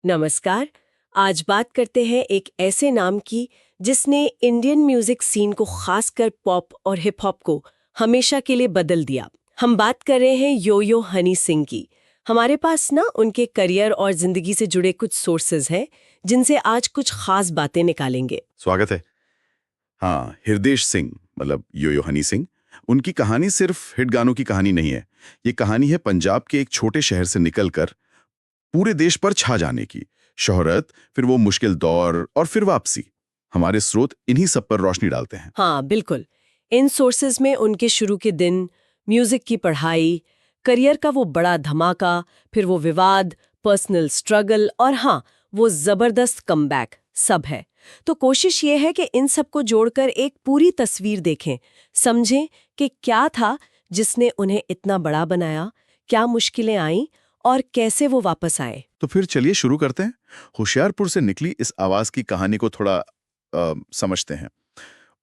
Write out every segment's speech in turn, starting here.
नमस्कार। आज बात करते हैं एक ऐसे नाम की जिसने इंडियन म्यूजिक सीन को, खासकर पॉप और हिप हॉप को, हमेशा के लिए बदल दिया। हम बात कर रहे हैं यो यो हनी सिंह की। हमारे पास ना उनके करियर और जिंदगी से जुड़े कुछ सोर्सेज हैं जिनसे आज कुछ खास बातें निकालेंगे। स्वागत है। हाँ, हृदय सिंह मतलब यो यो हनी सिंह, उनकी कहानी सिर्फ हिट गानों की कहानी नहीं है। ये कहानी है पंजाब के एक छोटे शहर से निकलकर पूरे देश पर छा जाने की। शोहरत, फिर वो मुश्किल दौर और फिर वापसी। हमारे स्रोत इन्हीं सब पर रोशनी डालते हैं। हाँ बिल्कुल। इन सोर्सेज में उनके शुरू के दिन, म्यूजिक की पढ़ाई, करियर का वो बड़ा धमाका, फिर वो विवाद, पर्सनल स्ट्रगल और हाँ, वो जबरदस्त कमबैक सब है। तो कोशिश ये है कि इन सबको जोड़कर एक पूरी तस्वीर देखें, समझें कि क्या था जिसने उन्हें इतना बड़ा बनाया, क्या मुश्किलें आईं और कैसे वो वापस आए। तो फिर चलिए शुरू करते हैं। होशियारपुर से निकली इस आवाज की कहानी को थोड़ा समझते हैं।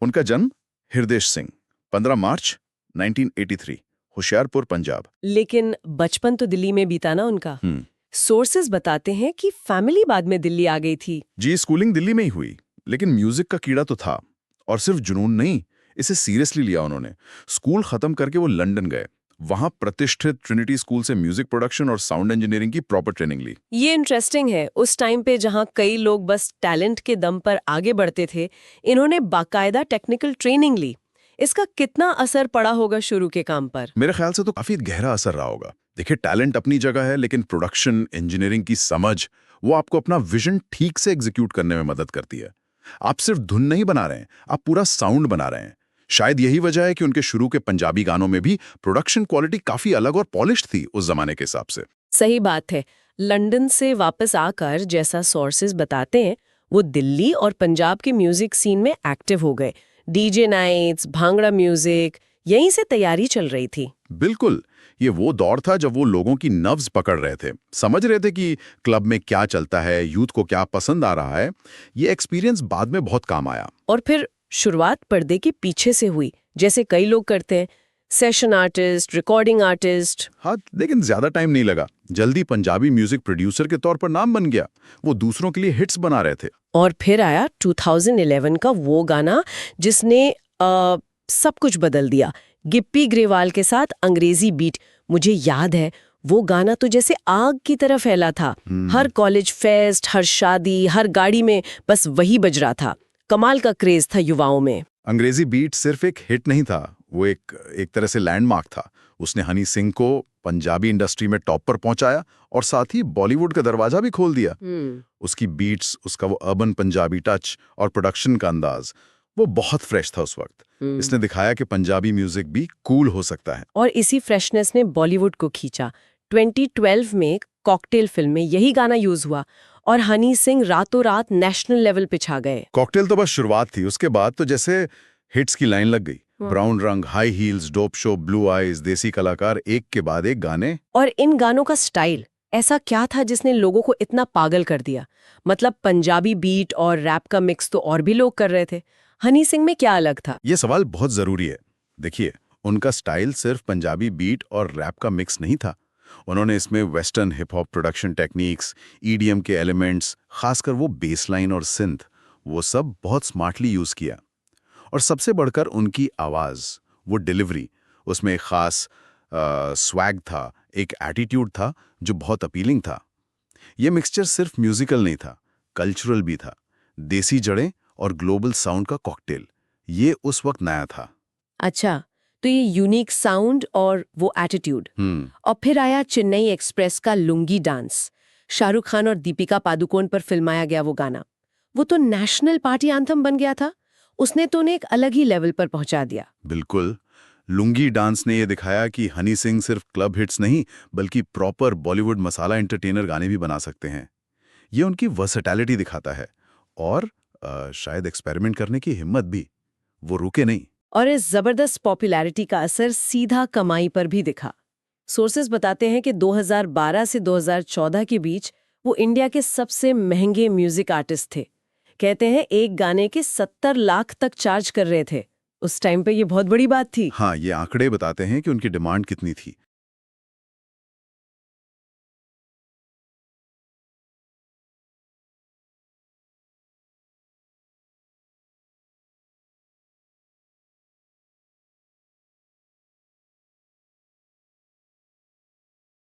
उनका जन्म हृदय सिंह, 15 मार्च 1983, होशियारपुर, पंजाब। लेकिन बचपन तो दिल्ली में बीता ना उनका। सोर्सेज बताते हैं कि फैमिली बाद में दिल्ली आ गई थी। जी, स्कूलिंग दिल्ली में ही हुई, लेकिन म्यूजिक का कीड़ा तो था। और सिर्फ जुनून नहीं, इसे सीरियसली लिया उन्होंने। स्कूल खत्म करके वो लंदन गए। वहां प्रतिष्ठित ट्रिनिटी स्कूल से म्यूजिक प्रोडक्शन और साउंड इंजीनियरिंग की प्रॉपर ट्रेनिंग ली। ये इंटरेस्टिंग है। उस टाइम पे जहाँ कई लोग बस टैलेंट के दम पर आगे बढ़ते थे, इन्होंने बाकायदा टेक्निकल ट्रेनिंग ली। इसका कितना असर पड़ा होगा शुरू के काम पर? मेरे ख्याल से तो काफी गहरा असर रहा होगा। देखिए, टैलेंट अपनी जगह है, लेकिन प्रोडक्शन इंजीनियरिंग की समझ वो आपको अपना विजन ठीक से एग्जीक्यूट करने में मदद करती है। आप सिर्फ धुन नहीं बना रहे हैं, आप पूरा साउंड बना रहे हैं। शायद यही वजह है कि उनके शुरू के पंजाबी गानों में भी प्रोडक्शन क्वालिटी काफी अलग और पॉलिश्ड थी उस जमाने के हिसाब से। सही बात है। लंदन से वापस आकर, जैसा सोर्सेज बताते हैं, वो दिल्ली और पंजाब के म्यूजिक सीन में एक्टिव हो गए। डीजे नाइट्स, भांगड़ा म्यूजिक, यहीं से तैयारी चल रही थी। बिल्कुल, ये वो दौर था जब वो लोगों की नब्ज पकड़ रहे थे, समझ रहे थे कि क्लब में क्या चलता है, यूथ को क्या पसंद आ रहा है। ये एक्सपीरियंस बाद में बहुत काम आया। और फिर शुरुआत पर्दे के पीछे से हुई, जैसे कई लोग करते हैं, सेशन आर्टिस्ट, रिकॉर्डिंग आर्टिस्ट। हाँ, लेकिन ज्यादा टाइम नहीं लगा। जल्दी पंजाबी म्यूजिक प्रोड्यूसर के तौर पर नाम बन गया। वो दूसरों के लिए हिट्स बना रहे थे। और फिर आया 2011 का वो गाना जिसने सब कुछ बदल दिया, गिप्पी ग्रेवाल के साथ अंग्रेजी बीट। मुझे याद है वो गाना तो जैसे आग की तरह फैला था। हर कॉलेज फेस्ट, हर शादी, हर गाड़ी में बस वही बज रहा था। कमाल का क्रेज था युवाओं में। अंग्रेजी बीट सिर्फ एक हिट नहीं था, वो एक तरह से लैंडमार्क था। उसने हनी सिंह को पंजाबी इंडस्ट्री में टॉप पर पहुंचाया और साथ ही बॉलीवुड का दरवाजा भी खोल दिया। उसकी बीट्स, उसका वो अर्बन पंजाबी टच और प्रोडक्शन का अंदाज, वो बहुत फ्रेश था उस वक्त। इसने दिखाया कि पंजाबी म्यूजिक भी कूल हो सकता है। और इसी फ्रेशनेस ने बॉलीवुड को खींचा। 2012 में कॉकटेल फिल्म में यही गाना यूज हुआ और हनी सिंह रातों रात नेशनल लेवल पे छा गए। कॉकटेल तो बस शुरुआत थी, उसके बाद तो जैसे हिट्स की लाइन लग गई। ब्राउन रंग, high heels, dope show, blue eyes, देसी कलाकार, एक के बाद एक गाने। और इन गानों का स्टाइल ऐसा क्या था जिसने लोगों को इतना पागल कर दिया? मतलब पंजाबी बीट और रैप का मिक्स तो और भी लोग कर रहे थे, हनी सिंह में क्या अलग था? ये सवाल बहुत जरूरी है। देखिए, उनका स्टाइल सिर्फ पंजाबी बीट और रैप का मिक्स नहीं था। उन्होंने इसमें western hip hop production techniques, EDM के एलिमेंट्स, खासकर वो बेसलाइन और सिंथ, वो सब बहुत स्मार्टली यूज किया। और सबसे बढ़कर उनकी आवाज, वो डिलीवरी, उसमें एक खास स्वैग था, एक एटीट्यूड था जो बहुत अपीलिंग था। ये मिक्सचर सिर्फ म्यूजिकल नहीं था, कल्चरल भी था। देसी जड़ें और ग्लोबल साउंड का कॉकटेल, ये उस वक्त नया था। अच्छा, तो ये यूनिक साउंड और वो एटीट्यूड। और फिर आया चेन्नई एक्सप्रेस का लुंगी डांस। शाहरुख खान और दीपिका पादुकोण पर फिल्माया गया वो गाना, वो तो नेशनल पार्टी एंथम बन गया था। उसने तो उन्हें एक अलग ही लेवल पर पहुंचा दिया। बिल्कुल, लुंगी डांस ने ये दिखाया कि हनी सिंह सिर्फ क्लब हिट्स नहीं, बल्कि प्रॉपर बॉलीवुड मसाला एंटरटेनर गाने भी बना सकते हैं। ये उनकी वर्सेटैलिटी दिखाता है और शायद एक्सपेरिमेंट करने की हिम्मत भी। वो रुके नहीं। और इस जबरदस्त पॉपुलैरिटी का असर सीधा कमाई पर भी दिखा। सोर्सेज बताते हैं कि 2012 से 2014 के बीच वो इंडिया के सबसे महंगे म्यूजिक आर्टिस्ट थे। कहते हैं एक गाने के 70 लाख तक चार्ज कर रहे थे। उस टाइम पे ये बहुत बड़ी बात थी। हाँ, ये आंकड़े बताते हैं कि उनकी डिमांड कितनी थी।